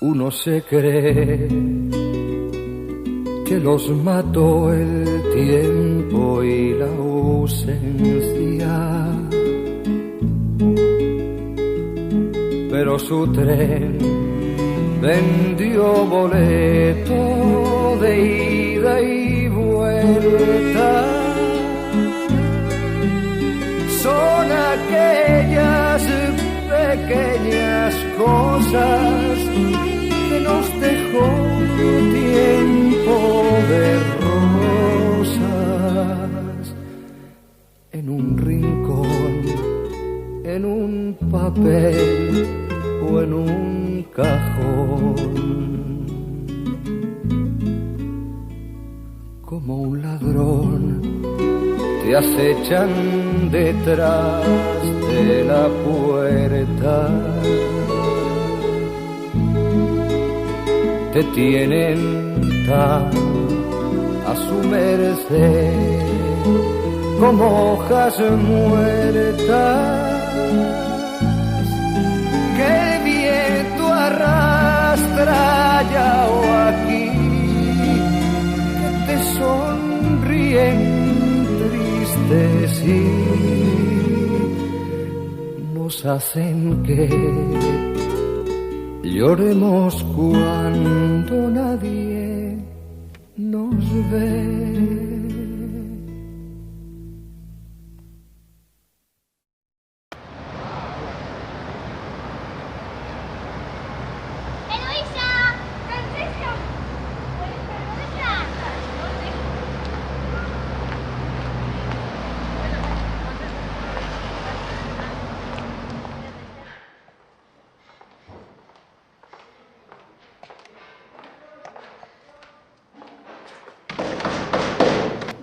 Uno se cree que los mató el tiempo y la ausencia, pero su tren vendió boleto de ida y vuelta. Son aquellas pequeñas cosas que nos dejó tiempo de rosas en un rincón, en un papel o en un cajón. Como un ladrón te acechan detrás de la puerta, te tienen tan a su merced como hojas muertas que el viento arrastra allá o aquí, que te sonríen tristes y nos hacen que lloremos cuando nadie nos ve.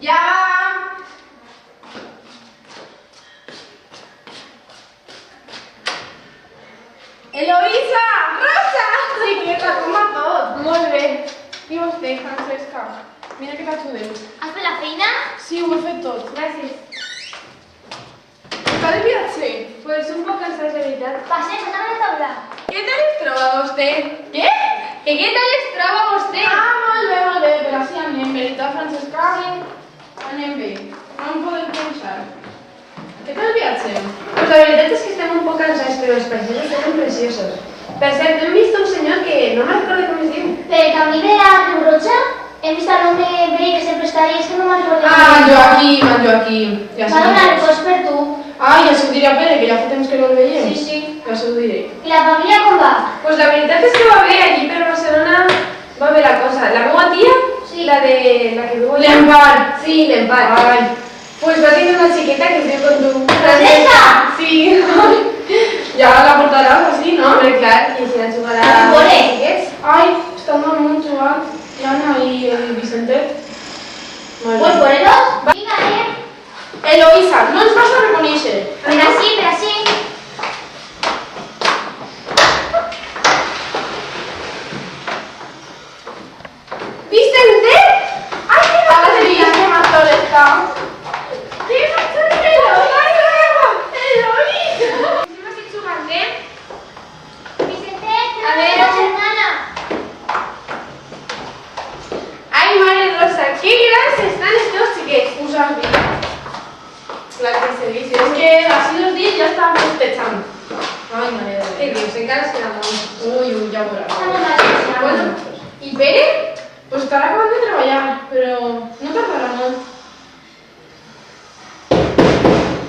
¡Ya! Eloïsa! Rosa! Sí, quieta, com va tot? Molt bé. I vostè, Francesca? Mira que t'ajudem. Has fet la feina? Sí, ho he fet tot. Gràcies. Què tal el viatge? Pues un poc cansat, de veritat. Passem, anem a la taula. Què tal es troba vostè? Què? Que què tal es troba vostè? Ah, molt bé, però així anem. Veritat, Francesca? Sí. Anem bé. No em podem pensar. Què tal el viatge? Pues la veritat és que estem un poc cansats, però els paisatges són preciosos. Per cert, hem vist un senyor que no me'n recordo com es diu. Per camí de la Creu Roja hem vist un home vell que sempre està allà, és que no me'n recordo. Ah, Joaquim. Ja Va donar el cos per tu. Ah, ja s'ho diré a Pere, que ja fa temps que no el veiem. Sí, sí. Ja s'ho diré. I la família com va? Pues la veritat és que va bé, aquí per Barcelona va bé la cosa. La meva tia, Sí. la que viu allà... L'Empar. Sí, l'Empar. Ai. Pues va tenir una xiqueta que es diu com tu. Francesca! Sí. Ja la portaràs així, no? Hombre, clar, i si la jugarà A veure. els xiquets. Ai, estan molt jugant. Diana i el Vicentet. Pues poneros. Vinga, Eloïsa, no ens vas a reconèixer. Per així, per així. Vicentet? Ai, que maravilla, que matón està. Que matón, Eloïsa! Estem així jugant, eh? Vicentet, A ver. la germana. Ai, mare Rosa, que grans estan els teus xiquets. Ho sabia. Clar que se dice. És que així els dies ja estaven sospechant. Ai, mare de Què Déu. dius? Encara es queda molt. Ui, ja ho veuràs. Estamos mal. Bueno, i Pere? Pues estarà acabant de treballar, però no tardarà molt.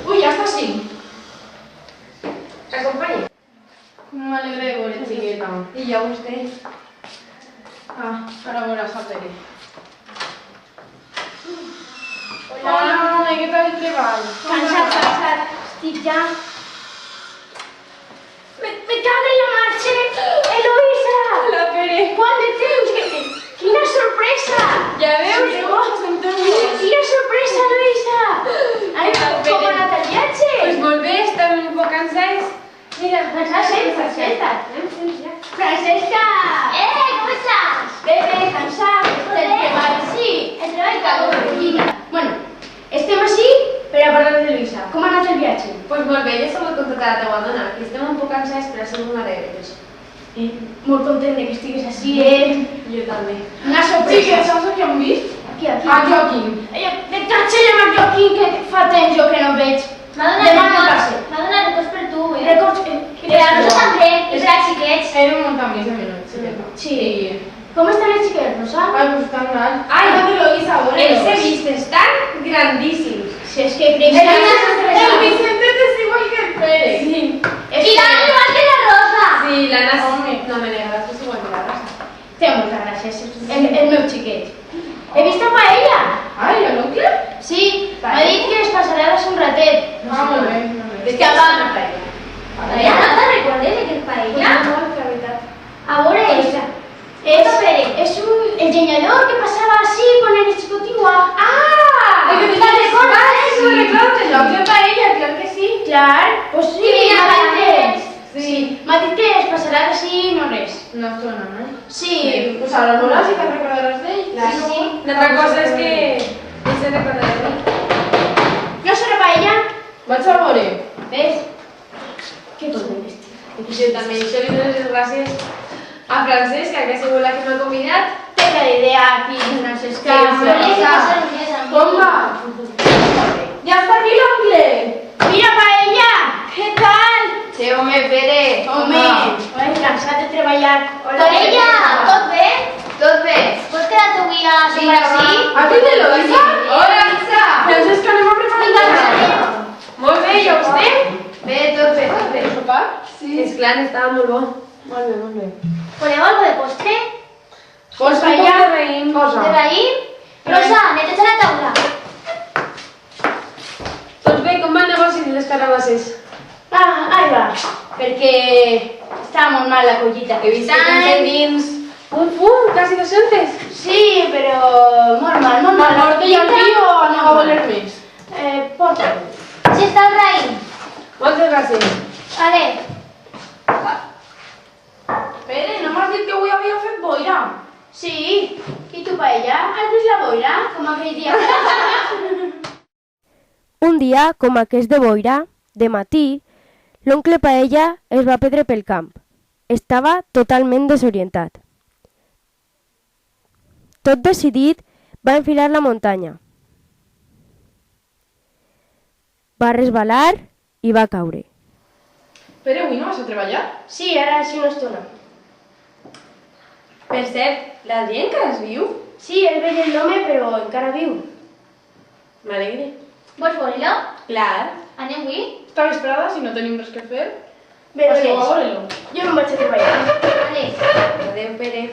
Ui, ja està així. T'acompanyi. M'alegra de veure, xiqueta. I ja vostè. Ah, ara veuràs a Pere. Hola. Hola, mama, què tal el treball? Cansat. Estic ja... Me cago en la marxa! Eloïsa! Hola, Pere. Quant de temps? Quina sorpresa! Ja veus? Quina sorpresa, Eloïsa! Ai, com ha anat el viatge? Pues molt bé, estem un poc cansats. Mira, Francesca! Francesca! ¿Cómo estás? Bé, cansat. ¿El treball? Sí, el treball cago. Bueno, estem així per a parlar de Luisa. Com ha anat el viatge? Pues molt bé, ja s'ho vull contar a la teua dona, que estem un poc cansats per a ser una regretes. Molt content de que estigues així, Jo també. Una Sí, sorpresa. que saps qui han vist? Aquí, aquí. A Joaquim. De Tatxella amb Joaquim, que fa temps jo que no el veig. Demà no passa. M'ha donat records per tu, Records... La Rosa també, i per als xiquets. Era un munt més de menys, xiqueta. Sí. Com estan els xiquets, Rosa? Ai, pues tan mal. Ai, no lo hice ahora. Els he vist, estan grandíssims. Si és que crec que... El Vicente es igual que el Pérez. Sí. I l'Anna igual que la Rosa. Sí, l'Anna Home. no me negaràs que és igual que la Rosa. Té moltes gràcies, el meu xiquet. He vist a Paella. Ai, l'oncle? Sí, m'ha dit que es passarà de un ratet. Ah, molt bé. És que abans... Ja no te'n recordes d'aquest paella? Molt, la veritat. A veure, Es el lleñador que pasaba así con el chicotigua. Ah! El que te recordes? Sí, me recordo, l'oncle Paella, clar que sí. Clar, pues sí, mira, m'ha dit Paella. que... Sí, m'ha dit que es passarà així no res. No suena, ¿no? Sí. Pues ahora no sí que recordarás de ell. Clar, Si no, sí. L'altra cosa és que ell se recorda de mi. No serà paella? Vaig a veure. Ves? Que tot ben vestit. Jo també, això li dono les gràcies a Francesca, que ha sigut la que m'ha convidat. Té cada idea aquí en els Sí, escams. Com va? Ja està aquí l'oncle. Mira, paella! Què tal? Sí, home, Pere. Home, cansat de treballar. Paella, tot bé? Tot bé. Pots quedar-te avui a sopar així? Aquí te lo dic. Hola, Isa! Francesca, anem a preparar Vinga, el Rosa. Molt bé, i a vostè? Bé, tot bé, tot bé. Sopar? Sí. És clar, estava molt bo. Molt bé, molt bé. Voleu algo de postre? Pues paella. de raïm. De Cosa. raïm? Rosa, neteja la taula. Doncs bé, com va el negoci de les carabasses? Ah, ahí va. Perquè estava molt mal la collita. He vist que tens dins Un fum, quasi 200. Sí, però molt mal, molt mal. La Porto ja el vi o no va voler més? Porta-ho. Si està el raïm. Moltes gràcies. Vale. Pere, no m'has dit que avui havia fet boira? Sí, i tu paella? Has vist la boira? Com aquell dia. Un dia, com aquest de boira, de matí, l'oncle Paella es va perdre pel camp. Estava totalment desorientat. Tot decidit, va enfilar la muntanya. Va resbalar i va caure. Pere, avui no vas a treballar? Sí, ara sí una estona. Per cert, l'Adrià encara es viu? Sí, el veia el home, però encara viu. M'alegre. Vols veure-lo? Clar. Anem avui? Està vesprada, si no tenim res que fer. Bé, Passeu a veure-lo. jo me'n vaig a treballar. Vale. Adéu, Pere.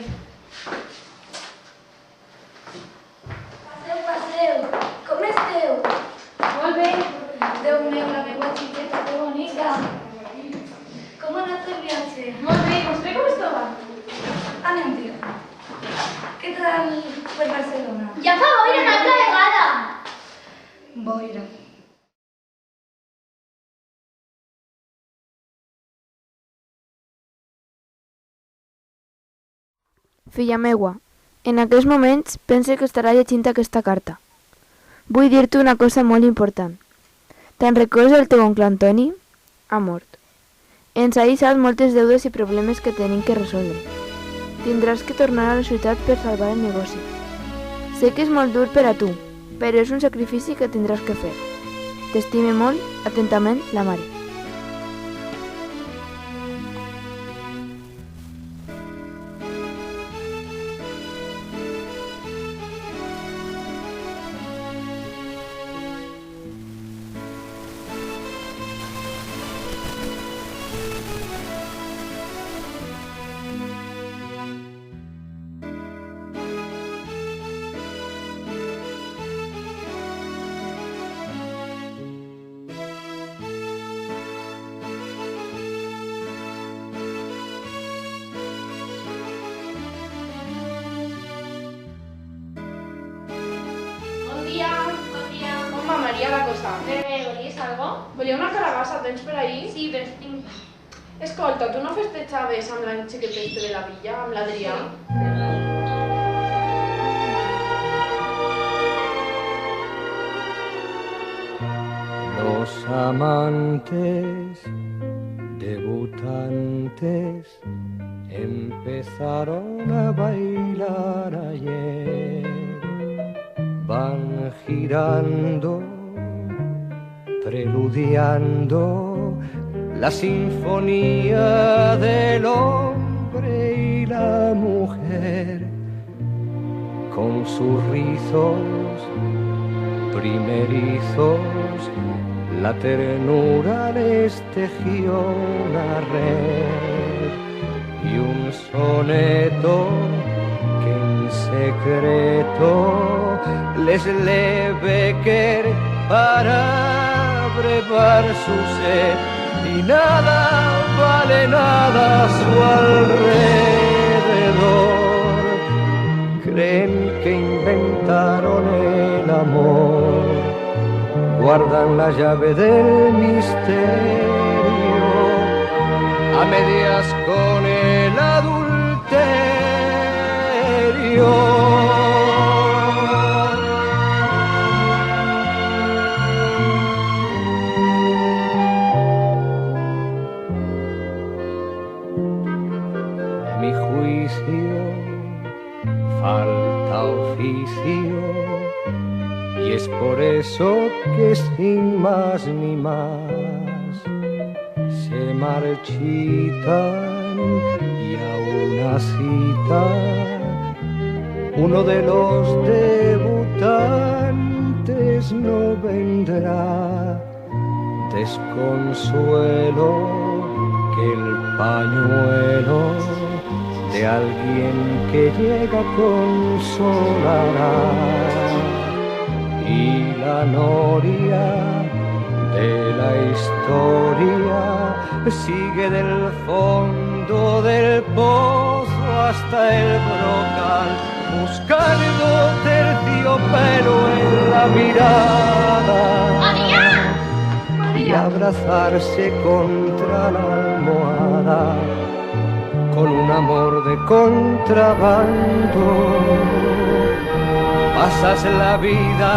Passeu. Com esteu? Molt bé. Déu meu, la meva xiqueta, que bonica. Com ha anat el viatge? Molt bé, vostè com estava? Anem, tio. Què tal per Barcelona? Ja fa boira una altra vegada. Boira. Filla meua, en aquests moments pense que estarà llegint aquesta carta. Vull dir-te una cosa molt important. Te'n recordes del teu oncle Antoni? Ha mort. Ens ha deixat moltes deudes i problemes que tenim que resoldre. Tindràs que tornar a la ciutat per salvar el negoci. Sé que és molt dur per a tu, però és un sacrifici que tindràs que fer. T'estime molt, atentament, la mare. Bon dia. Bon dia. Com va, Maria, la cosa? Bé, volies algo? Volia una carabassa, tens per ahí? Sí, però tinc... Escolta, tu no festejaves amb la xiqueta este de la villa, amb l'Adrià? Los amantes debutantes empezaron a bailar ayer. Van girando, preludiando la sinfonía del hombre y la mujer, con sus rizos primerizos. La ternura les tejió una red y un soneto que en secreto les leve querer para brevar su sed, y nada vale nada a su alrededor. Creen que inventaron el amor, guardan la llave del misterio, a medias con el adulterio. A mi juicio falta oficio, y es por eso que sin más ni más se marchitan, y a una cita uno de los debutantes no vendrá. Desconsuelo que el pañuelo de alguien que llega consolará, y la noria de la historia sigue del fondo del pozo hasta el brocal, buscando terciopelo en la mirada y abrazarse contra la almohada con un amor de contrabando. Pasas la vida